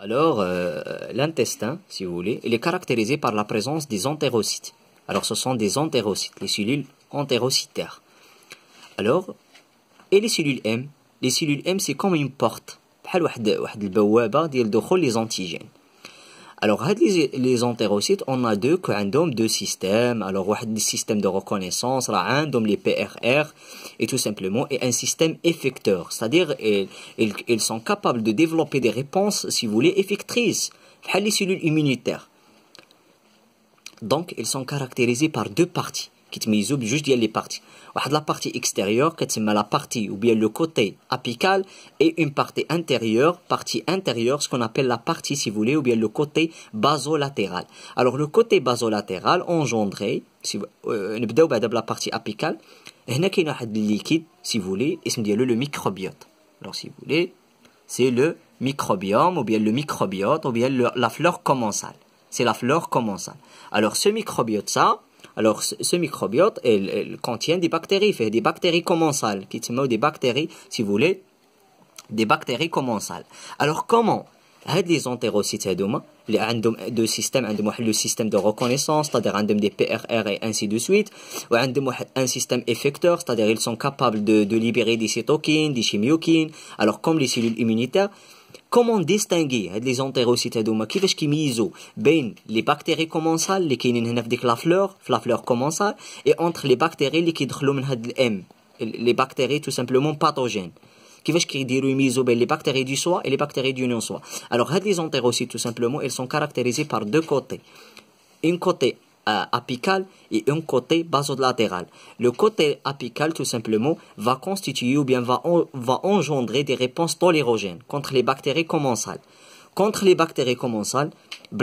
Alors, l'intestin, si vous voulez, il est caractérisé par la présence des entérocytes. Alors, ce sont des entérocytes, les cellules entérocytaires. Alors, et les cellules M? Les cellules M, c'est comme une porte. بحال واحد البوابة ديال دخول les antigènes. Alors, les entérocytes, on a qui ont deux systèmes. Alors, des systèmes de reconnaissance, les PRR, et tout simplement, et un système effecteur. C'est-à-dire, ils sont capables de développer des réponses, si vous voulez, effectrices. Les cellules immunitaires. Donc, ils sont caractérisés par deux parties. Qui te misent juste les parties. La partie extérieure, qui est la partie ou bien le côté apical, et une partie intérieure, ce qu'on appelle la partie, si vous voulez, ou bien le côté basolatéral. Alors, le côté basolatéral engendré, نبداو بعدا la partie apicale, هنا كاين واحد liquide, si vous voulez, اسم ديالو le microbiote. Alors, si vous voulez, c'est le microbiome, ou bien le microbiote, ou bien la flore commensale. C'est la flore commensale. Alors, ce microbiote, ce microbiote, il contient des bactéries, fait des bactéries commensales, qui sont des bactéries, si vous voulez, des bactéries commensales. Alors, comment les entérocytes, ils ont deux systèmes, le système de reconnaissance, c'est-à-dire des PRR et ainsi de suite, ou un système effecteur, c'est-à-dire ils sont capables de libérer des cytokines, des chimiokines, alors comme les cellules immunitaires. Comment distinguer les entérocytes كيفاش كيميزوا بين les bactéries commensales اللي كاينين هنا في ديك la fleur commensale et entre les bactéries اللي كيدخلوا من هاد الام les bactéries tout simplement pathogènes كيفاش كيديروا يميزوا بين les bactéries du soi et les bactéries du non soi. Alors هاد les entérocytes tout simplement ils sont caractérisés par deux côtés, un côté apical et un côté basolatéral. Le côté apical, tout simplement, va constituer ou bien va engendrer des réponses tolérogènes contre les bactéries commensales. Contre les bactéries commensales,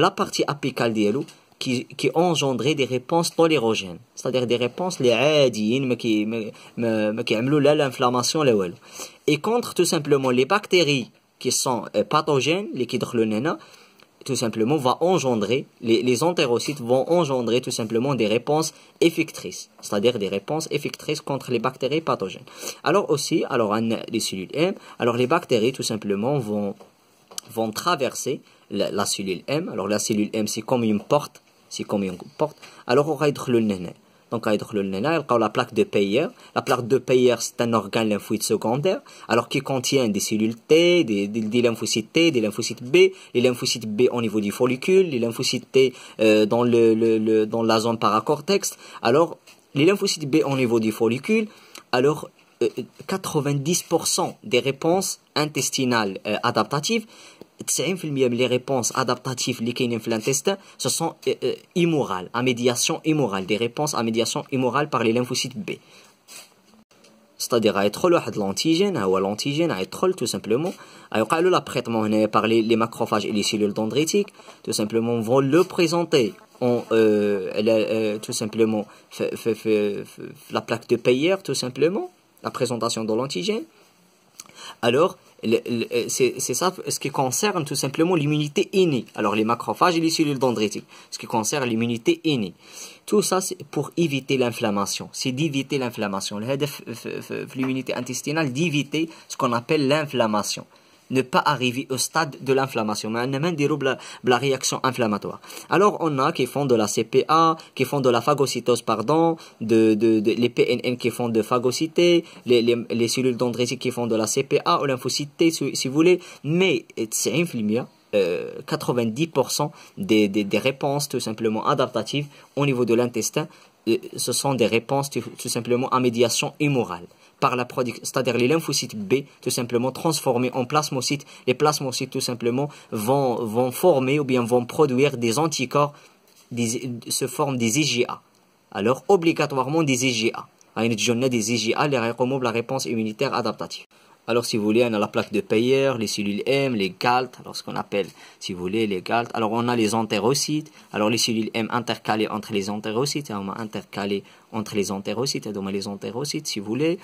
la partie apicale d'yelou qui engendrait des réponses tolérogènes, c'est-à-dire des réponses les عاديين ما كيعملوا لا l'inflammation لا والو. Et contre tout simplement les bactéries qui sont pathogènes, les qui tout simplement va engendrer, les entérocytes vont engendrer tout simplement des réponses effectrices, c'est-à-dire des réponses effectrices contre les bactéries pathogènes. Alors aussi, les cellules M, alors les bactéries tout simplement vont traverser la cellule M. Alors la cellule M c'est comme une porte, alors on va être le néné. Donc, la plaque de Peyer. La plaque de Peyer, c'est un organe lymphoïde secondaire, alors qui contient des cellules T, des lymphocytes T, des lymphocytes B, les lymphocytes B au niveau du follicule, les lymphocytes T dans la zone paracortex. Alors, les lymphocytes B au niveau du follicule, alors 90% des réponses intestinales adaptatives, 90% des réponses adaptatives qui sont dans l'intestin, ce sont immorales, à médiation immorale, des réponses à médiation immorale par les lymphocytes B. C'est-à-dire, à être l'antigène, à être tout simplement, l'apprêtement par les macrophages et les cellules dendritiques, tout simplement, vont le présenter en, tout simplement, la plaque de Peyer, tout simplement, la présentation de l'antigène. Alors, c'est ça ce qui concerne tout simplement l'immunité innée. Alors les macrophages et les cellules dendritiques, ce qui concerne l'immunité innée. Tout ça c'est pour éviter l'inflammation. C'est d'éviter l'inflammation. L'immunité intestinale, d'éviter ce qu'on appelle l'inflammation. Ne pas arriver au stade de l'inflammation, mais on a la réaction inflammatoire. Alors on a qui font de la CPA, qui font de la phagocytose, les PNN qui font de phagocyté, les cellules dendritiques qui font de la CPA ou lymphocyte T, si vous voulez, mais c'est 90% des réponses tout simplement adaptatives au niveau de l'intestin, ce sont des réponses tout simplement à médiation immorale. Par la production, c'est-à-dire les lymphocytes B, tout simplement transformés en plasmocytes. Les plasmocytes, tout simplement, vont former ou bien vont produire des anticorps, se forment des IgA. Alors, obligatoirement des IgA. Des IgA, les réponse immunitaire adaptative. Alors, si vous voulez, on a la plaque de Peyer, les cellules M, les GALT, alors ce qu'on appelle, si vous voulez, les GALT. Alors, on a les entérocytes. Alors, les cellules M intercalées entre les entérocytes. On a intercalé entre les entérocytes. Donc, les entérocytes, si vous voulez.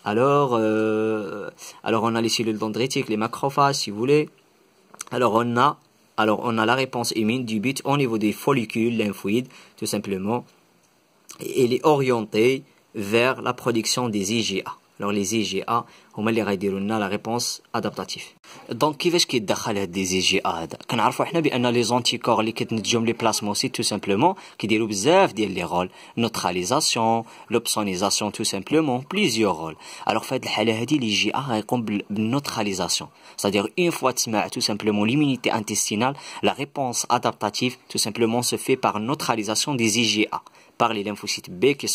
Alors, on a les cellules dendritiques, les macrophages, si vous voulez. Alors, on a la réponse immune du but au niveau des follicules lymphoïdes, tout simplement. Et elle est orientée vers la production des IgA. Alors les IgA هما اللي غيديروا لنا la réponse adaptative. Donc كيفاش كيتدخل هاد لي IgA هذا؟ كنعرفوا حنا بان لي زونتيكور اللي كتنتجهم لي بلازموسيت تو سامبلومون كيديروا بزاف ديال لي رول، نوتراليزاسيون، لوبسونيزاسيون تو سامبلومون، بليزيور رول. الوغ في هاد الحاله هادي لي IgA غيقوم بالنوتراليزاسيون، c'est-à-dire une fois تسمع tout simplement l'immunité intestinale, la réponse adaptative tout simplement se fait par neutralisation des IgA par les lymphocytes B qui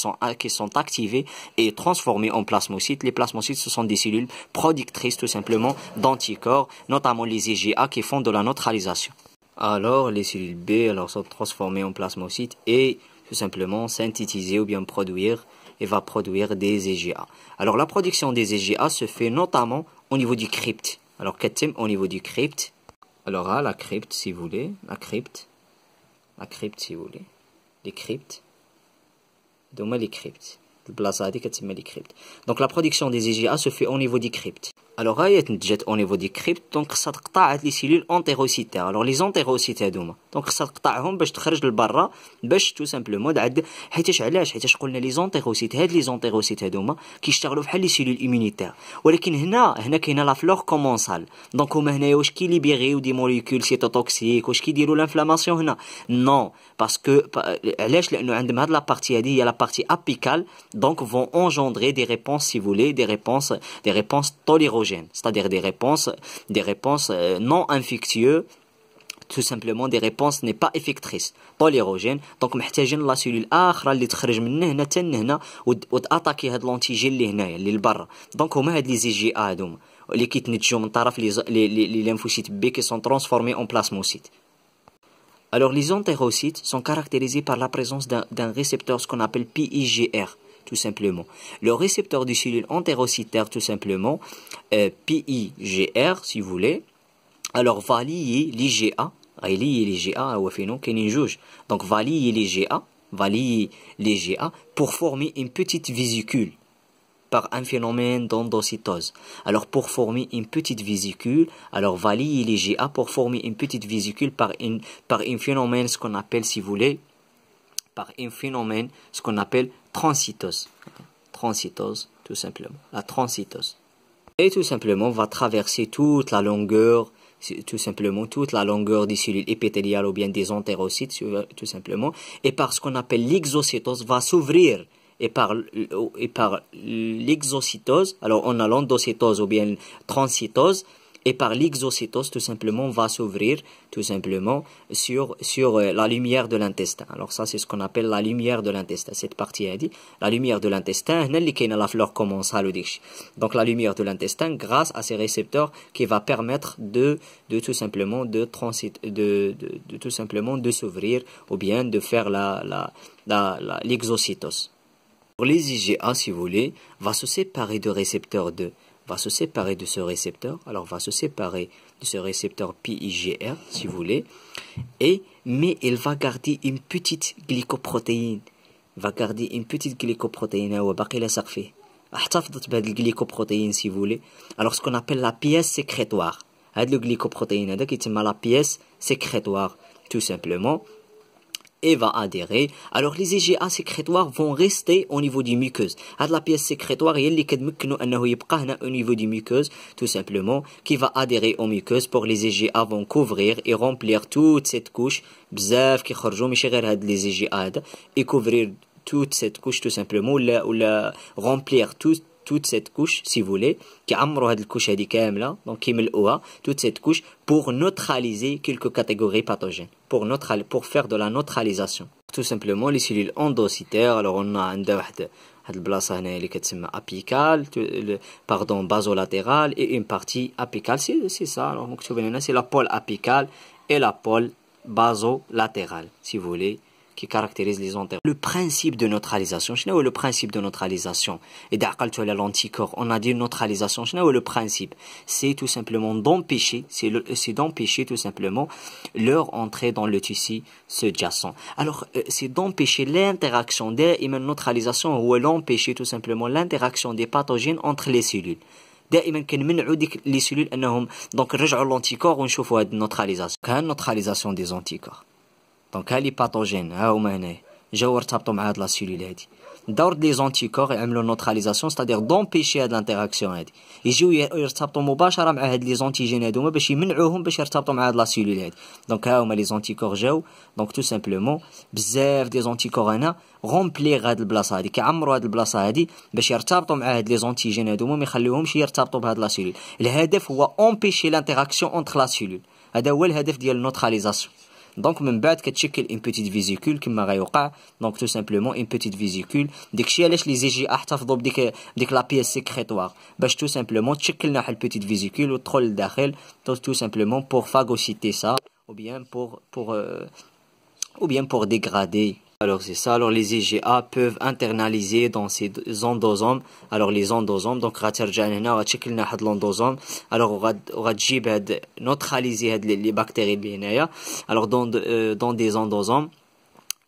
sont activés et transformés en plasmocytes. Les plasmocytes, ce sont des cellules productrices tout simplement d'anticorps, notamment les IgA qui font de la neutralisation. Alors, les cellules B sont transformées en plasmocytes et tout simplement synthétiser ou bien produire et va produire des IgA. Alors, la production des IgA se fait notamment au niveau du crypte. Alors, qu'est-ce au niveau du crypte? Alors, la crypte, si vous voulez, la crypte, si vous voulez, les cryptes. Donc, les cryptes. Donc, la production des IgA se fait au niveau du crypte. Alors, au niveau du crypte, donc, ça تقطع les cellules entérocytaires. Alors, les entérocytes هذوما. Donc, ça تقطعهم باش تخرج للبرا باش tout simplement حيتاش علاش؟ حيتاش قلنا لي زونتيروسيت هاد لي زونتيروسيت هذوما كيشتغلوا بحال لي سيلول ايمونيتير، ولكن هنا كاينه لا فلور كومونسال. دونك هما هنايا واش كيليبيريو دي موليكول سيتوتوكسيك، واش كيديروا لانفلاماسيون هنا؟ نو، باسكو علاش؟ لانه عندهم هاد لا بارتي هادي هي لا بارتي ابيكال، دونك vont engendrer des réponses, si vous voulez, des réponses tolérogènes, c'est-à-dire des réponses non infectieuses, tout simplement des réponses n'est pas effectrices, tolérogènes. Donc محتاجين لا سيلول اخرى اللي تخرج من هنا حتى هنا وتاتاكي هاد لونتيجين اللي هنايا اللي لبرا. دونك هما هاد لي IgA هادوما اللي كيتنتجوا من طرف les lymphocytes B qui sont transformés en plasmocytes. Alors les entérocytes sont caractérisés par la présence d'un récepteur, ce qu'on appelle PIGR, tout simplement. Le récepteur des cellules entérocytaires, tout simplement, PIGR, si vous voulez, alors va lier l'IgA, donc va lier l'IgA pour former une petite vésicule par un phénomène d'endocytose. Alors pour former une petite vésicule, alors va lier l'IgA pour former une petite vésicule par un phénomène, ce qu'on appelle, si vous voulez, par un phénomène, ce qu'on appelle transcytose. Transcytose, tout simplement. La transcytose. Et tout simplement, va traverser toute la longueur, tout simplement, toute la longueur des cellules épithéliales ou bien des entérocytes, tout simplement. Et par ce qu'on appelle l'exocytose, va s'ouvrir. Et par l'exocytose, alors on a l'endocytose ou bien transcytose, et par l'exocytose, tout simplement, va s'ouvrir, tout simplement, sur la lumière de l'intestin. Alors ça, c'est ce qu'on appelle la lumière de l'intestin. Cette partie a dit, la lumière de l'intestin, la fleur commensale. Donc la lumière de l'intestin, grâce à ces récepteurs, qui va permettre de tout simplement, tout simplement, de s'ouvrir, ou bien de faire l'exocytose. Les IgA, si vous voulez, va se séparer de récepteur 2, va se séparer de ce récepteur, alors va se séparer de ce récepteur PIGR, si vous voulez, mais il va garder une petite glycoprotéine, احتفظت بهذه الجليكوبروتين, si vous voulez. Alors ce qu'on appelle la pièce sécrétoire, هذا الجليكوبروتين هذا كيتسمى la pièce sécrétoire, tout simplement, et va adhérer. Alors les IgA sécrétoires vont rester au niveau du muqueuse. هاد la pièce sécrétoire هي اللي كتمكنوا انه يبقى هنا au niveau du muqueuse, tout simplement, qui va adhérer aux muqueuses. Pour les IgA vont couvrir et remplir toute cette couche. بزاف كيخرجوا ماشي غير هاد les IgA هذا, et couvrir toute cette couche tout simplement, ou remplir toute cette couche, si vous voulez, كيعمروا هاد الكوش هادي كامله, donc كيملؤوها toute cette couche pour neutraliser quelques catégories pathogènes, pour faire de la neutralisation. Tout simplement les cellules endocytaires. Alors on a عندها واحد البلاصه هنا اللي كتسمى apicale, pardon, basolatéral, et une partie apicale, c'est ça. Alors مكتوبين هنا c'est la pôle apicale et la pôle basolatérale, si vous voulez, qui caractérise les entérocytes. Le principe de neutralisation, c'est le principe de neutralisation. Et d'aqaltu ala l'anticorps, on a dit neutralisation, c'est le principe. C'est tout simplement d'empêcher, c'est d'empêcher tout simplement leur entrée dans le tissu sous-jacent. Alors, c'est d'empêcher l'interaction des neutralisation, ou l'empêcher tout simplement l'interaction des pathogènes entre les cellules. دائما كنمنعوا ديك لي سيلول انهم دونك نرجعوا لونتيكور ونشوفوا هاد النوتراليزاسيون. كان نوتراليزاسيون دي زونتيكور. دونك ها لي باثوجين ها هما هنايا جاو ارتبطوا مع هاد لا سيلول هادي. دور لي زونتيكور يعملوا نوتراليزاسيون ستادير دومبيشي هاد الانتراكسيون هادي يجيو يرتبطوا مباشره مع هاد لي زونتيجين هادوما باش يمنعوهم باش يرتبطوا مع هاد لا سيلول هادي دونك ها هما لي زونتيكور جاو دونك تو سامبلومون بزاف دي زونتيكور هنا رومبليغ هاد البلاصه هادي كيعمروا هاد البلاصه هادي باش يرتبطوا مع هاد لي زونتيجين هادوما ما يخليوهمش يرتبطوا بهاد لا سيلول الهدف هو امبيشي لانتراكسيون اونتر لا سيلول هذا هو الهدف ديال النوتراليزاسيون دونك من بعد كتشكل اون بيتيت فيزيكول كما غيوقع دونك تو سامبلومون اون بيتيت فيزيكول داكشي علاش لي زي احتفظوا بديك لا بيس سيكريتوار باش تو سامبلومون تشكل لنا واحد البيتيت فيزيكول وتدخل لداخل تو سامبلومون بور فاغوسيتي سا ou bien pour dégrader. Alors c'est ça, alors les IgA peuvent internaliser dans ces endosomes. Alors les endosomes, donc غترجع لهنا وغتشكل لنا واحد l'endosome. Alors وغتجيب هاد neutraliser هاد les bactéries اللي هنايا. Alors dans des endosomes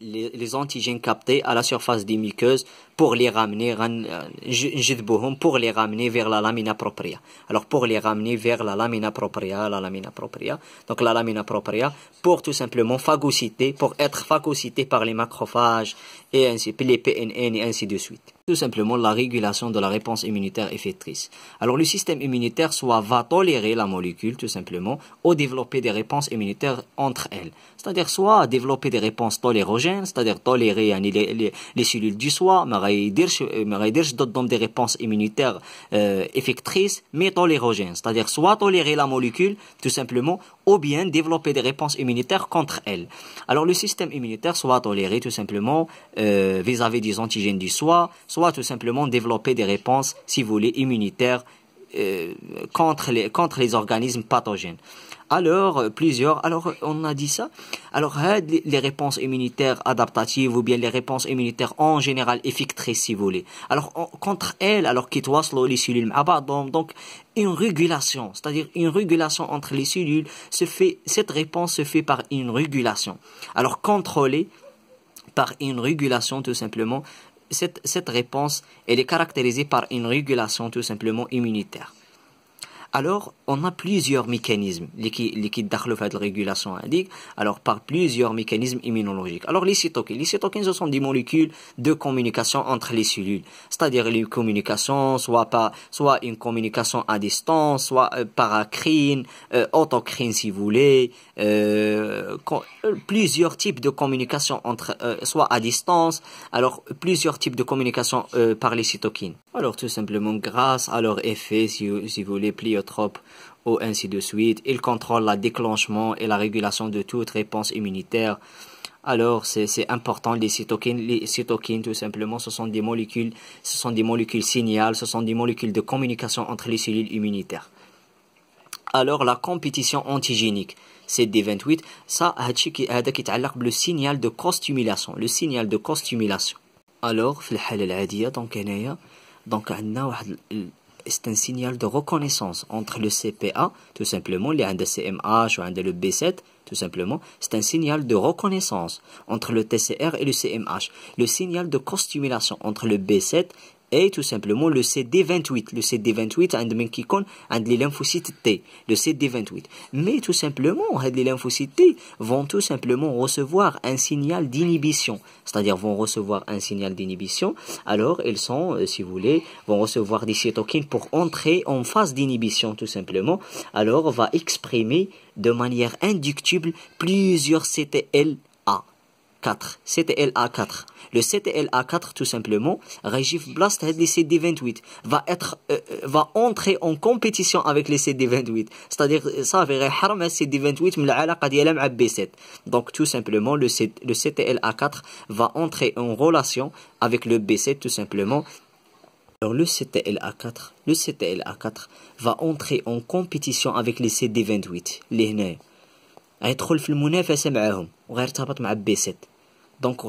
les antigènes captés à la surface des muqueuses pour les ramener pour les ramener vers la lamina propria. Alors pour les ramener vers la lamina propria. Donc la lamina propria pour tout simplement phagocyter, pour être phagocyté par les macrophages et ainsi les PNN et ainsi de suite. Tout simplement la régulation de la réponse immunitaire effectrice. Alors le système immunitaire soit va tolérer la molécule tout simplement ou développer des réponses immunitaires entre elles. C'est-à-dire soit développer des réponses tolérogènes, c'est-à-dire tolérer les cellules du soi, ما غيديرش ضدهم des réponses immunitaires effectrices mais tolérogènes, c'est-à-dire soit tolérer la molécule tout simplement ou bien développer des réponses immunitaires contre elle. Alors le système immunitaire soit toléré tout simplement vis-à-vis des antigènes du soi, soit tout simplement développer des réponses, si vous voulez, immunitaires contre les organismes pathogènes. Alors, on a dit ça. Alors, les réponses immunitaires adaptatives ou bien les réponses immunitaires en général effectrices, si vous voulez. Alors, contre elles, alors qu'ils توصلوا les cellules مع بعضهم, donc une régulation, c'est-à-dire une régulation entre les cellules cette réponse se fait par une régulation. Alors, contrôlée par une régulation tout simplement. Cette réponse, elle est caractérisée par une régulation tout simplement immunitaire. Alors, on a plusieurs mécanismes qui دخلوا في هذه الرégulation هذيك. Alors, par plusieurs mécanismes immunologiques. Alors, les cytokines, ce sont des molécules de communication entre les cellules. C'est-à-dire les communications, soit une communication à distance, soit paracrine, autocrine si vous voulez, plusieurs types de communication soit à distance. Alors, plusieurs types de communication par les cytokines. Alors, tout simplement, grâce à leur effet, si vous voulez, pléiotrope ou ainsi de suite, ils contrôlent le déclenchement et la régulation de toute réponse immunitaire. Alors, c'est important, les cytokines, tout simplement, ce sont des molécules signales, ce sont des molécules de communication entre les cellules immunitaires. Alors, la compétition antigénique, c'est CD28, ça, هذا كيتعلق بالو signal de costimulation, le signal de costimulation. Alors, في الحالة العادية, donc هنايا, donc عندنا واحد c'est un signal de reconnaissance entre le CPA, tout simplement, les le CMH ou le B7, tout simplement, c'est un signal de reconnaissance entre le TCR et le CMH. Le signal de costimulation entre le B7 et tout simplement le CD28. Le CD28 عند les lymphocytes T, le CD28. Mais tout simplement, les lymphocytes T vont tout simplement recevoir un signal d'inhibition. C'est-à-dire vont recevoir un signal d'inhibition. Alors, ils sont, si vous voulez, vont recevoir des cytokines pour entrer en phase d'inhibition tout simplement. Alors, on va exprimer de manière inductible plusieurs CTLA4. Le CTLA4 tout simplement, Régif Blast les CD28 va entrer en compétition avec les CD28. C'est-à-dire ça va حرم CD28 من العلاقة ديالها مع B7. Donc tout simplement le CTLA4 va entrer en relation avec le B7 tout simplement. Alors le CTLA4 va entrer en compétition avec les CD28 اللي هنا غيدخل في المنافسة معاهم وغيرتبط مع B7. Donc,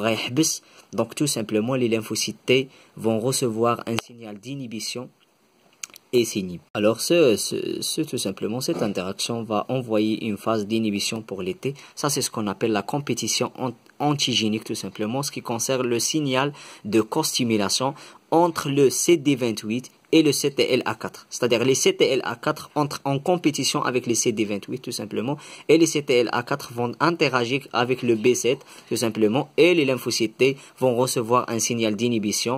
donc tout simplement, les lymphocytes T vont recevoir un signal d'inhibition et s'inhibent. Alors, tout simplement, cette interaction va envoyer une phase d'inhibition pour les T. Ça, c'est ce qu'on appelle la compétition antigénique, tout simplement, ce qui concerne le signal de costimulation entre le CD28 et le CTLA4. C'est-à-dire les CTLA4 entrent en compétition avec les CD28 tout simplement, et les CTLA4 vont interagir avec le B7 tout simplement, et les lymphocytes T vont recevoir un signal d'inhibition.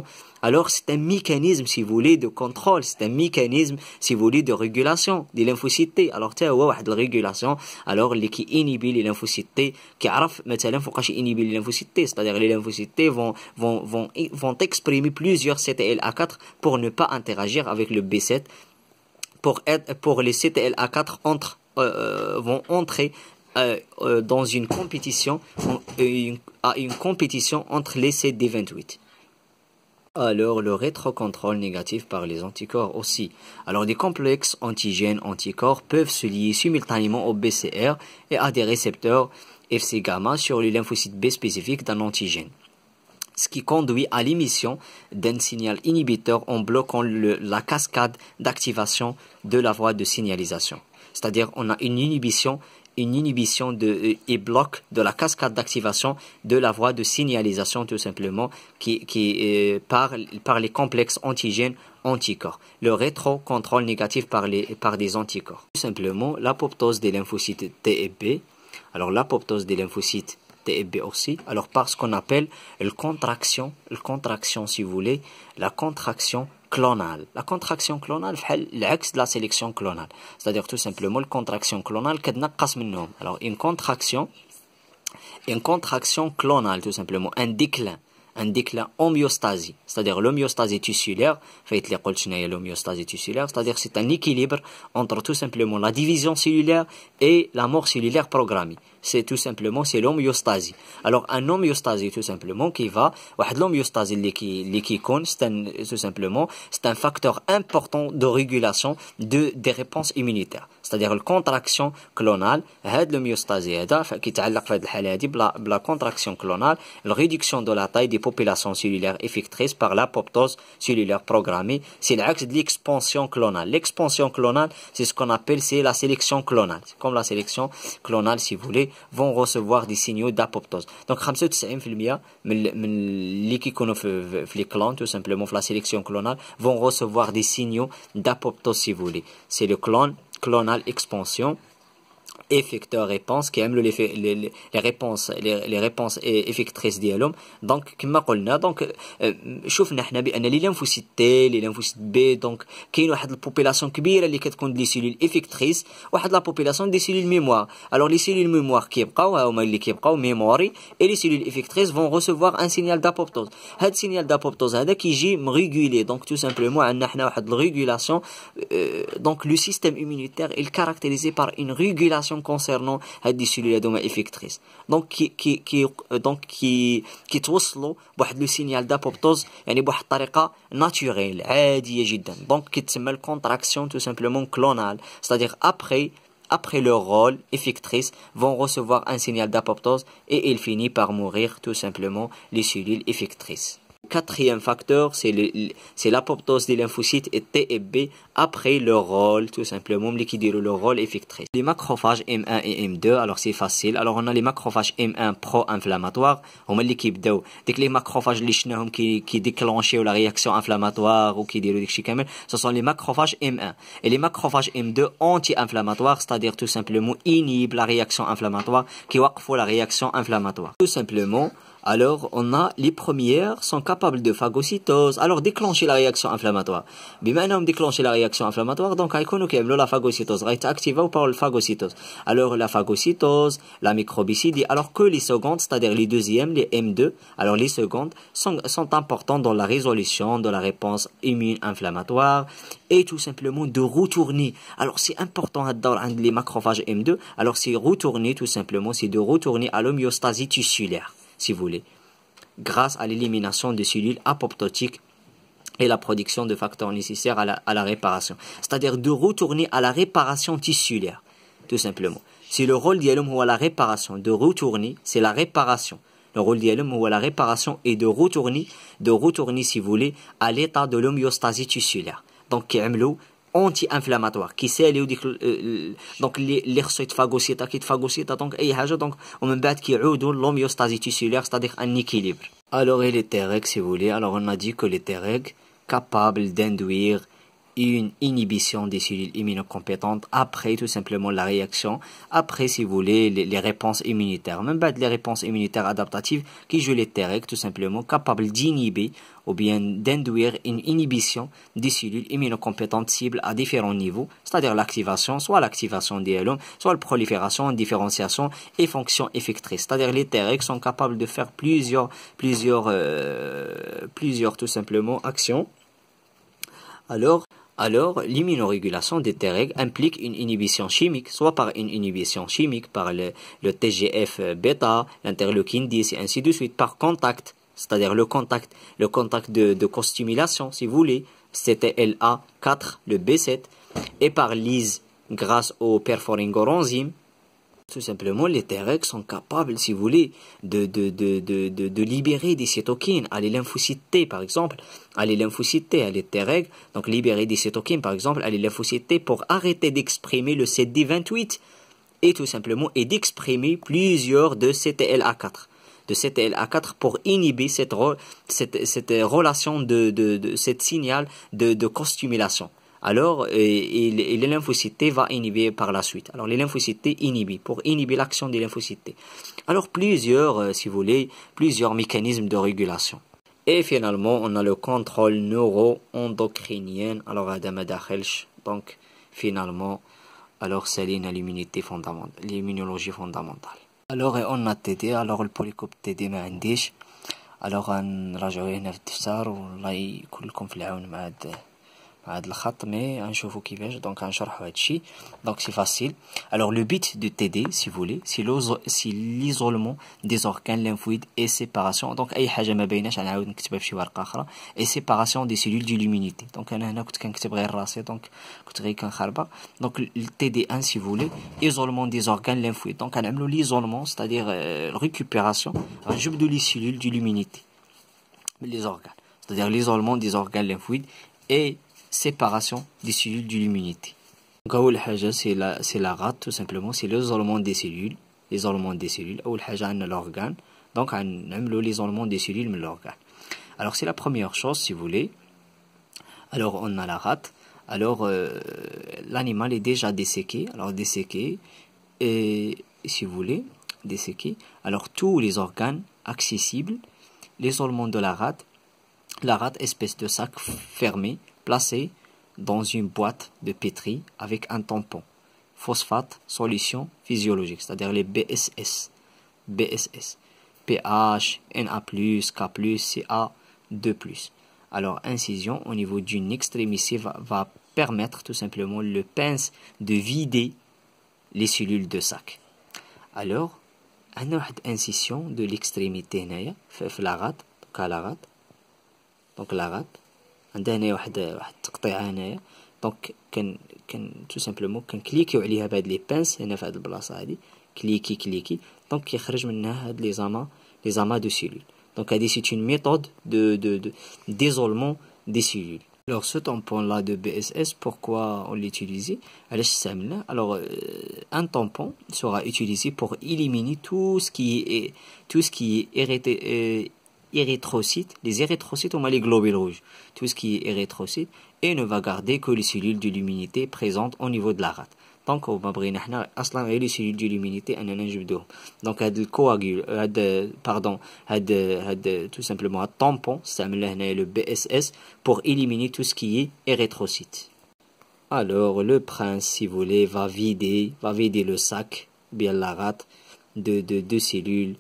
Alors c'est un mécanisme, si vous voulez, de contrôle, c'est un mécanisme, si vous voulez, de régulation des lymphocytes T. Alors tu as une régulation, alors qui inhibe les lymphocytes T, qui عرف مثلا فوقاش inhibe les lymphocytes T, c'est-à-dire les lymphocytes T vont exprimer plusieurs CTLA4 pour ne pas interagir avec le B7. Pour les CTLA4 vont entrer dans une compétition, une compétition entre les CD28. Alors, le rétrocontrôle négatif par les anticorps aussi. Alors, des complexes antigènes-anticorps peuvent se lier simultanément au BCR et à des récepteurs Fc gamma sur les lymphocytes B spécifiques d'un antigène, ce qui conduit à l'émission d'un signal inhibiteur en bloquant la cascade d'activation de la voie de signalisation. C'est-à-dire, on a une inhibition et bloc de la cascade d'activation de la voie de signalisation tout simplement par les complexes antigènes anticorps. Le rétrocontrôle négatif par des anticorps. Tout simplement l'apoptose des lymphocytes T et B. Alors l'apoptose des lymphocytes T et B aussi. Alors par ce qu'on appelle la contraction si vous voulez, la contraction clonale. La contraction clonale fait l'axe de la sélection clonale. C'est-à-dire tout simplement la contraction clonale كتنقص منهم. Alors une contraction clonale tout simplement, un déclin homéostasie, c'est-à-dire l'homéostasie tissulaire, l'homéostasie tissulaire, c'est-à-dire c'est un équilibre entre tout simplement la division cellulaire et la mort cellulaire programmée. C'est tout simplement, c'est l'homéostasie. Alors, un homéostasie, tout simplement, l'homéostasie qui compte, tout simplement, c'est un facteur important de régulation des réponses immunitaires. C'est-à-dire la contraction clonale, l'homéostasie, qui la contraction clonale, la réduction de la taille des populations cellulaires effectrices par l'apoptose cellulaire programmée, c'est l'axe de l'expansion clonale. L'expansion clonale, c'est ce qu'on appelle, c'est la sélection clonale. C'est comme la sélection clonale, si vous voulez, vont recevoir des signaux d'apoptose. Donc 95% اللي كيكونوا في les clones, tout simplement, la sélection clonale, vont recevoir des signaux d'apoptose, si vous voulez. C'est le clonal expansion. Effecteur réponse qui aime les réponses effectrices ديالهم. Donc كما قلنا donc شوفنا حنا بان لي ليمفوسيت تي لي ليمفوسيت بي دونك كاين واحد البوبولاسيون كبيره اللي كتكون دي سيلول افيكتريس واحد لا بوبولاسيون دي سيلول ميموار. Alors les cellules mémoire كيبقاو هما اللي كيبقاو ميموري et les cellules effectrices vont recevoir un signal d'apoptose. هاد signal d'apoptose هذا كيجي ريغولي donc tout simplement عندنا حنا واحد الريغولاسيون. Donc le système immunitaire est caractérisé par une régulation concernant هذه cellules هذوما effectrices. Donc qui توصلوا بواحد لو سينيال d'apoptose يعني بواحد الطريقه ناتوريل عاديه جدا. Donc qui تسمى الكونتراكسيون tout simplement clonale, c'est-à-dire après leur rôle effectrice vont recevoir un signal d'apoptose et il finit par mourir tout simplement les cellules effectrices. Quatrième facteur, c'est l'apoptose des lymphocytes et T et B après leur rôle, tout simplement, qui diront leur rôle effectrice. Les macrophages M1 et M2, alors c'est facile. Alors on a les macrophages M1 pro-inflammatoires, on a l'équipe d'eau. Dès que les macrophages qui déclenchent la réaction inflammatoire ou qui diront ce sont les macrophages M1. Et les macrophages M2 anti-inflammatoires, c'est-à-dire tout simplement inhibent la réaction inflammatoire, qui waqfou la réaction inflammatoire. Tout simplement. Alors, on a les premières sont capables de phagocytose. Alors, déclencher la réaction inflammatoire. Maintenant, déclencher la réaction inflammatoire, donc, la phagocytose. Active ou par la phagocytose. Alors, la phagocytose, la microbicide, alors que les secondes, c'est-à-dire les deuxièmes, les M2, alors les secondes sont importantes dans la résolution de la réponse immune inflammatoire et tout simplement de retourner. Alors, c'est important dans les macrophages M2. Alors, c'est retourner, tout simplement, c'est de retourner à l'homéostasie tissulaire, si vous voulez, grâce à l'élimination des cellules apoptotiques et la production de facteurs nécessaires à la réparation. C'est-à-dire de retourner à la réparation tissulaire, tout simplement. C'est le rôle d'Yalom ou à la réparation. De retourner, c'est la réparation. Le rôle d'Yalom ou à la réparation est de retourner, si vous voulez, à l'état de l'homéostasie tissulaire. Donc, anti-inflammatoire qui sait donc les phagocytes qui phagocytes donc اي حاجه donc ومن بعد كيعودوا l'homéostasie tissulaire, c'est-à-dire un équilibre. Alors et les Treg, si vous voulez, alors on a dit que les Treg capables d'induire une inhibition des cellules immunocompétentes après tout simplement la réaction, après si vous voulez les réponses immunitaires, même pas les réponses immunitaires adaptatives qui jouent les Treg tout simplement capables d'inhiber ou bien d'induire une inhibition des cellules immunocompétentes cibles à différents niveaux, c'est-à-dire l'activation, soit l'activation des hélomes, soit la prolifération, différenciation et fonction effectrice. C'est-à-dire les Treg sont capables de faire plusieurs tout simplement actions. Alors, l'immunorégulation des Treg implique une inhibition chimique, soit par une inhibition chimique par le TGF-bêta, l'interleukine 10 et ainsi de suite, par contact, c'est-à-dire le contact de costimulation, si vous voulez, c'était LA4, le B7, et par lyse grâce au perforingorenzyme. Tout simplement, les Treg sont capables, si vous voulez, de libérer des cytokines à les lymphocytes T, par exemple, à les lymphocytes T, à les Treg, donc libérer des cytokines, par exemple, à les lymphocytes T pour arrêter d'exprimer le CD28 et tout simplement, et d'exprimer plusieurs de CTLA4. De CTLA4 pour inhiber cette relation cette signal de costimulation. Alors, et les lymphocytes T va inhiber par la suite. Alors, les lymphocytes T inhibent, pour inhiber l'action des lymphocytes T. Alors, si vous voulez, plusieurs mécanismes de régulation. Et finalement, on a le contrôle neuro-endocrinien. Alors, donc, finalement, alors, c'est l'immunité fondamentale, l'immunologie fondamentale. Alors, on a TD, alors le polycope TD ما عنديش. alors نراجعوا هنا في الدفتر والله يكون لكم في العون مع هذا الخط مي غنشوفوا كيفاش دونك غنشرحوا هادشي دونك سي فاسيل. alors le but de TD si vous voulez c'est l'isolement des organes lymphoïdes et séparation donc اي حاجه ما بيناش غنعاود نكتبها في شي ورقه اخرى et séparation des cellules de l'immunité. donc انا هنا كنت كنكتب غير راسي دونك كنت غير كنخربق. donc le TD1 si vous voulez isolement des organes lymphoïdes donc غنعملوا l'isolement c'est-à-dire récupération غنجبدوا les cellules de l'immunité les organes c'est-à-dire l'isolement des organes lymphoïdes et séparation des cellules de l'immunité. Donc, أول حاجة c'est la rate tout simplement, c'est l'isolement des cellules. أول حاجة عندنا l'organe. Donc, غنعملوا l'isolement des cellules من l'organe. Alors, c'est la première chose si vous voulez. Alors, on a la rate. Alors, l'animal est déjà desséqué. Alors, desséqué, et si vous voulez, desséqué. Alors, tous les organes accessibles, l'isolement de la rate, espèce de sac fermé, placé dans une boîte de pétri avec un tampon, phosphate, solution physiologique, c'est-à-dire les BSS, pH, Na+, K+, Ca, 2+. Alors, incision au niveau d'une extrémité va permettre tout simplement le pince de vider les cellules de sac. Alors, une incision de l'extrémité la rate, donc la rate, عندها هنا واحد التقطيعه هنايا دونك كان تو سامبلومون كنكليكيو عليها بهاد لي بانس هنا في هاد البلاصه هادي كليكي دونك كيخرج منها هاد لي زاما دو سيلول. دونك هادي سي اون ميثود de d'isolement des cellules. Alors ce tampon là de BSS, pourquoi on l'utilisait? Alors un tampon sera utilisé pour éliminer tout ce qui est érythrocytes, les érythrocytes ont les globules rouges, tout ce qui est érythrocytes, et ne va garder que les cellules de l'immunité présentes au niveau de la rate. Donc on va brûler les cellules de l'immunité donc tout simplement un tampon ça le BSS pour éliminer tout ce qui est érythrocyte. Alors le prince si vous voulez va vider le sac bien la rate de cellules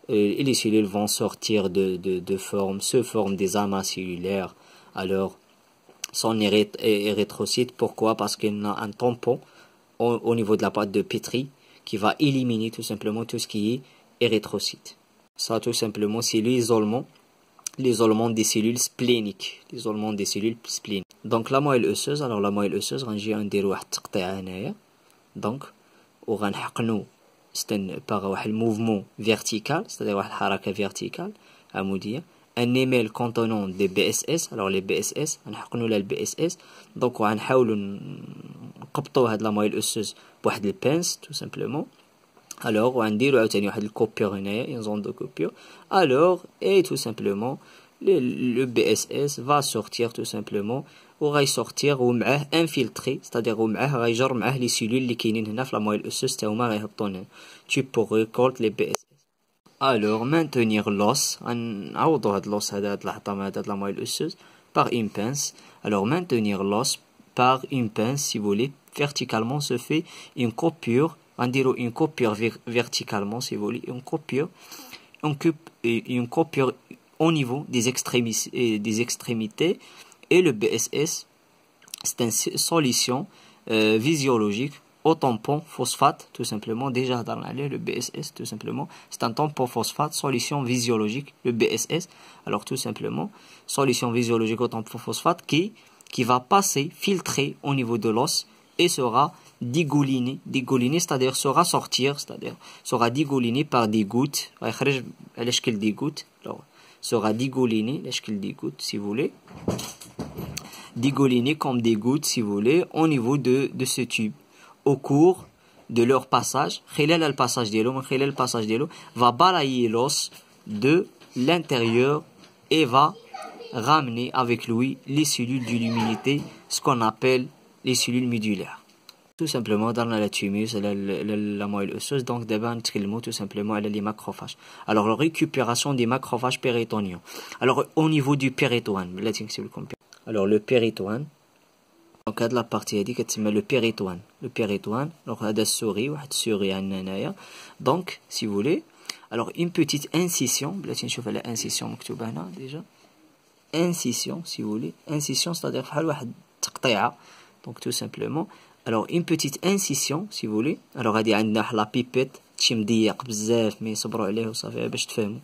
et les cellules vont sortir se forment des amas cellulaires. Alors son érythrocyte, pourquoi? Parce qu'il y a un tampon au niveau de la pâte de pétri qui va éliminer tout simplement tout ce qui est érythrocyte. Ça tout simplement c'est l'isolement des cellules spléniques, donc la moelle osseuse, alors la moelle osseuse غنجي نديرو واحد التقطيعه هنايا donc وغنحقنو par un mouvement vertical, c'est-à-dire une حركة verticale عمودية, un émel contenant des BSS. alors les BSS غنحقنوا لها BSS donc غنحاولوا نقبطوا هاد لا مويل اوسوس بواحد البانس tout simplement. alors وغنديروا عاوتاني واحد الكوبيور هنايا une zone de coupure. alors et tout simplement le BSS va sortir tout simplement وغيسورتيغ ومعاه انفيلتري ستادير ومعاه غيجر معاه لي سيلول اللي كاينين هنا في لا مويل اوسوس تا هما غيهبطوا هنا tu peux récolter les BSS. Alors maintenir l'os غنعوضوا هاد l'os هذا هاد العظام هذا لا مويل اوسوس par une pince. Alors maintenir l'os par une pince si vous voulez verticalement se fait une coupure, on dirait une coupure verticalement si vous voulez, une coupure au niveau des extrémités et le BSS c'est une solution physiologique au tampon phosphate tout simplement déjà dans le BSS tout simplement c'est un tampon phosphate solution physiologique le BSS alors tout simplement solution physiologique au tampon phosphate qui va passer filtrer au niveau de l'os et sera dégouliné c'est-à-dire sera dégouliné par des gouttes alors sera dégouliné si vous voulez dégouliné comme des gouttes si vous voulez au niveau de ce tube au cours de leur passage le passage d'eau va balayer l'os de l'intérieur et va ramener avec lui les cellules de l'immunité ce qu'on appelle les cellules médullaires tout simplement dans la thymus la moelle osseuse donc d'abord نتكلموا tout simplement على les macrophages alors la récupération des macrophages péritoniens alors au niveau du péritoine alors le péritoine donc هاد لا بارتي هادي كتسمى le péritoine donc هذا السوري واحد السوري عندنا هنايا donc si vous voulez alors une petite incision بلاتي نشوف على incision مكتوبه هنا déjà incision si vous voulez incision c'est-à-dire بحال واحد التقطيعه donc tout simplement alors une petite incision si vous voulez alors هادي عندنا واحد لا بيبيت شي مضيق بزاف مي صبروا عليه وصافي باش تفهموا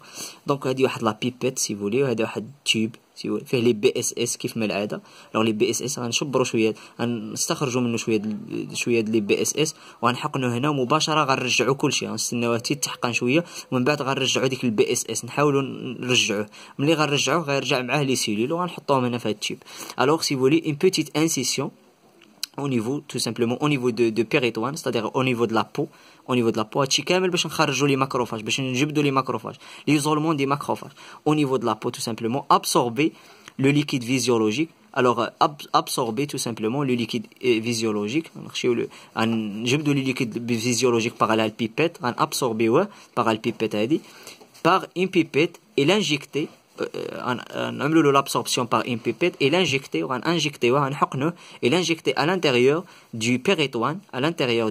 دونك هادي واحد لا بيبيت سي فولي وهذا واحد تيوب سي فيه لي بي اس اس كيف ما العاده لو لي بي اس اس غنشبروا شويه غنستخرجوا منه شويه لي بي اس اس وغنحقنوا هنا ومباشره غنرجعوا كلشي غنستناو حتى تحقن شويه ومن بعد غنرجعوا ديك البي اس اس نحاولوا نرجعوه ملي غنرجعوه غيرجع معاه لي سيلول وغنحطوهم هنا في هاد التيوب alors si vous voulez une petite incision au niveau tout simplement au niveau de péritoine c'est-à-dire au niveau de la peau هادشي كامل باش نخرجوا لي ماكروفاج باش نجبدوا لي ماكروفاج ليزولمون دي ماكروفاج au niveau de la peau tout simplement absorber le liquide physiologique alors absorber tout simplement le liquide physiologique نجبدوا le liquide physiologique par la pipette absorber par la pipette هادي par une pipette et l'injecter نعملوا l'absorption par une pipette et l'injecter غنحقنوه et l'injecter à l'intérieur du péritoine à l'intérieur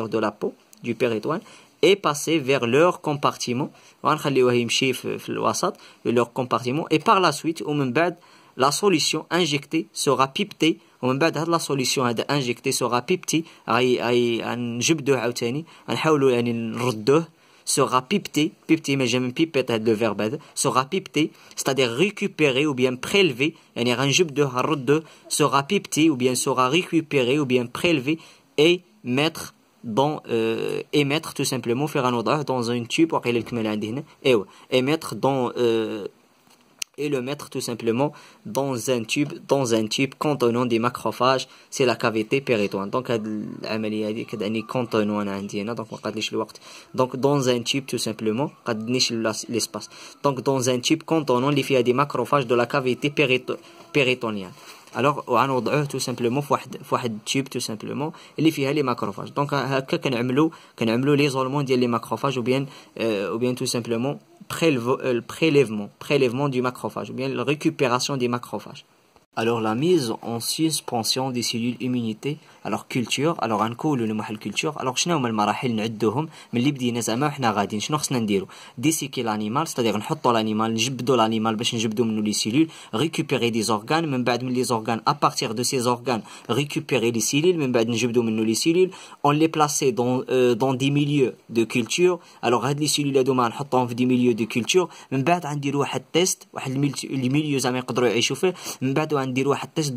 de la peau du péritoine et passer vers leur compartiment غنخليوه يمشي في الوسط leur compartiment et par la suite ومن بعد la solution injectée sera pipetée ومن بعد هاد la solution هذا injectée sera pipetée غنجبدوه عاوتاني غنحاولوا يعني نردوه sera pipeté mais j'aime pipette le verbe sera pipeté c'est-à-dire récupéré ou bien prélevé يعني غنجبدوه غنردوه sera pipeté ou bien sera récupéré ou bien prélevé et mettre tout simplement faire غنوضعوه dans un tube وقيل الكمال عندي هنا et mettre dans et le mettre tout simplement dans un tube contenant des macrophages c'est la cavité péritoine donc هاد العمليه هذه كتعني contenant انا عندي هنا donc ما قادليش الوقت donc dans un tube tout simplement قادنيش l'espace donc dans un tube contenant اللي فيها des macrophages de la cavité péritonienne alors غنوضعوه tout simplement في واحد tube tout simplement اللي فيها les macrophages donc هكا كنعملوا l'isolement ديال les macrophages ou bien tout simplement prélèvement du macrophage ou bien la récupération des macrophages. Alors la mise en suspension des cellules immunité alors culture alors غنقولوا لمحل culture alors شنو هما المراحل نعدوهم ملي بدينا زعما وحنا غاديين شنو خصنا نديرو ديسيكي لانيمال c'est-à-dire نحطوا l'animal نجبدوا l'animal باش نجبدوا منه les cellules récupérer des organes من بعد من les organes à partir de ces organes récupérer les cellules من بعد نجبدوا منه les cellules on les placer dans des milieux de culture alors هاد les cellules هادوما نحطوهم في des milieux de culture من بعد غنديروا واحد تيست واحد الميليو زعما يقدروا يعيشوا فيه من بعد غنديروا واحد تيست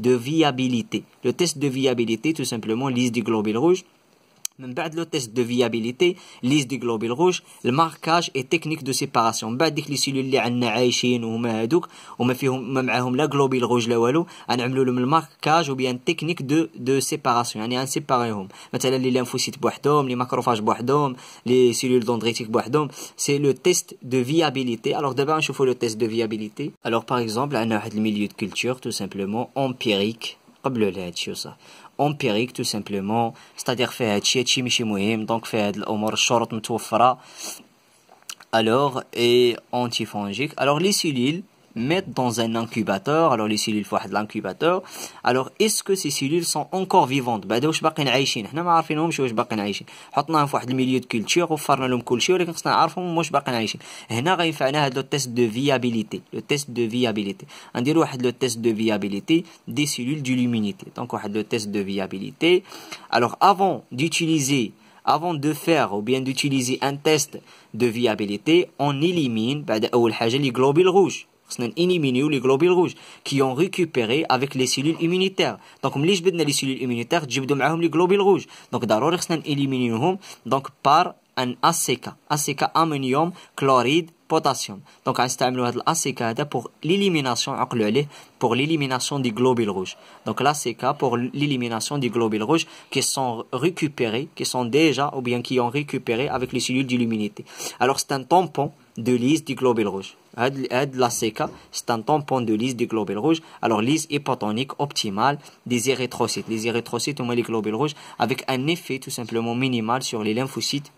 de viabilité le test de viabilité tout simplement lise des globules rouges من بعد لو تيست دو فيابيليتي ليز دي غلوبيل روج الماركاج اي تكنيك دو سيباراسيون. من بعد ديك لي سيلول اللي عندنا عايشين وهما هادوك وما فيهم ما معاهم لا غلوبيل روج لا والو غنعملوا لهم الماركاج وبيان تكنيك دو سيباراسيون يعني غنسيباريهم مثلا لي ليمفوسيت بوحدهم لي ماكروفاج بوحدهم لي سيلول دندريتيك بوحدهم. سي لو تيست دو فيابيليتي. الوغ دابا نشوفوا لو تيست دو فيابيليتي. الوغ باغ اكزومبل عندنا واحد الميليو دو كولتور تو سامبلومون امبيريك قبلوا لهادشي وصافي امبيريك تو سامبلومون ستادير فيه هادشي ماشي مهم دونك فيه هاد الامور الشروط متوفره. alors et antifongique. Alors les cellules mettent dans un incubateur. Alors les cellules فواحد l'incubateur. alors est-ce que ces cellules sont encore vivantes بعدا واش باقيين عايشين حنا ما عارفينهمش واش باقيين عايشين حطناهم في واحد الميليو دو كولتور وفرنا لهم كلشي ولكن خصنا نعرفهم واش باقيين عايشين. هنا غينفعنا هاد لو تيست دو فيابيليتي. لو تيست دو فيابيليتي غنديروا واحد لو تيست دو فيابيليتي دي cellules de l'immunité. donc واحد لو تيست دو فيابيليتي. alors avant de faire ou bien d'utiliser un test de viabilité, on élimine أول حاجة les globules rouges. خصنا éliminer les globules rouges qui ont récupéré avec les cellules immunitaires. donc ملي جبدنا les cellules immunitaires تجبدوا معاهم les globules rouges. donc ضروري خصنا éliminer donc par un ACK ammonium chloride potassium. donc غنستعملوا هذا الACK هذا pour l'élimination عقلوا عليه pour l'élimination des globules rouges. donc l'ACK pour l'élimination des globules rouges qui sont récupérés, qui sont déjà ou bien qui ont récupéré avec les cellules de l'immunité. alors c'est un tampon de lyse des globules rouges. l'ACK c'est un tampon de lyse des globules rouges. alors lyse hypotonique optimale des érythrocytes. les érythrocytes ont les globules rouges avec un effet tout simplement minimal sur les lymphocytes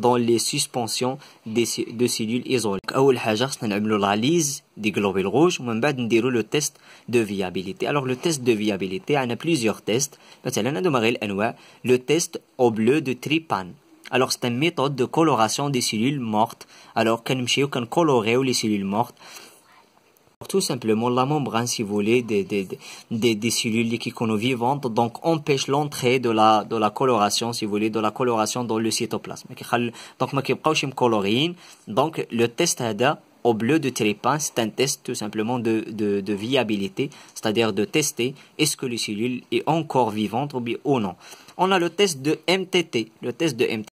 dans les suspensions de cellules isolées. أول حاجة خصنا نعملوا la lyse des globules rouges ومن بعد نديروا le test de viabilité. alors le test de viabilité عندنا plusieurs tests مثلا هادو غير الأنواع. le test au bleu de trypane. alors c'est une méthode de coloration des cellules mortes. alors كنمشيو كنكولوريو les cellules mortes. tout simplement la membrane si vous voulez des cellules qui sont vivantes donc empêche l'entrée de la coloration si vous voulez de la coloration dans le cytoplasme. donc ما كيبقاوش مكولوريين. donc le test هذا au bleu de trypane c'est un test tout simplement de viabilité, c'est-à-dire de tester est-ce que les cellules est encore vivante ou non. on a le test de MTT. le test de MTT